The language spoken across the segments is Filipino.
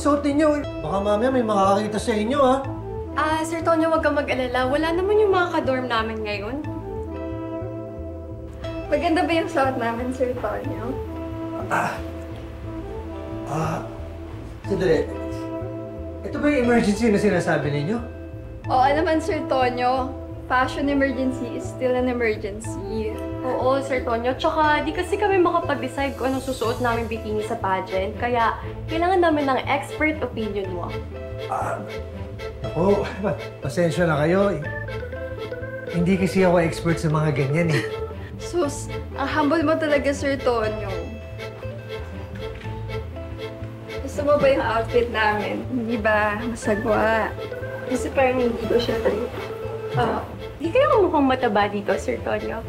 suot ninyo. Baka mamaya may makakakita sa inyo, ha? Sir Tonyo, huwag kang mag-alala. Wala naman yung mga ka-dorm namin ngayon. Maganda ba yung suot namin, Sir Tonyo? Sandali. Ito ba yung emergency na sinasabi ninyo? Oo naman, Sir Tonyo. Fashion emergency is still an emergency. Oo, Sir Tonyo. Tsaka, di kasi kami makapag-decide kung anong susuot namin bikini sa pageant. Kaya, kailangan namin ng expert opinion mo. Ako, pasensya na kayo. Hindi kasi ako expert sa mga ganyan, eh. Sus, ang humble mo talaga, Sir Tonyo. Gusto mo ba yung outfit namin? Hindi ba? Masagwa. Kasi parang hindi ko siya trip. Di kayo mukhang mataba dito, Sir Tonyo.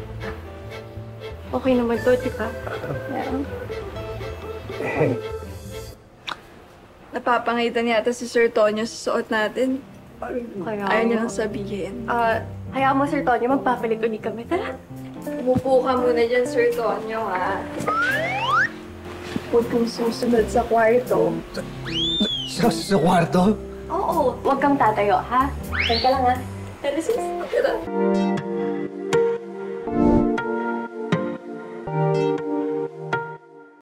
Okay naman to, di ba? Yeah. Napapangitan yata si Sir Tonyo sa suot natin. Kaya, Ayaw niya lang sabihin. Hayaan mo, Sir Tonyo, magpapalit ulit kami. Tara! Umupo ka muna dyan, Sir Tonyo, ha? Huwag kang susunod sa kwarto. Sa kwarto? Oo, huwag kang tatayo, ha? Teka lang, ha? Tara, sis. Tara.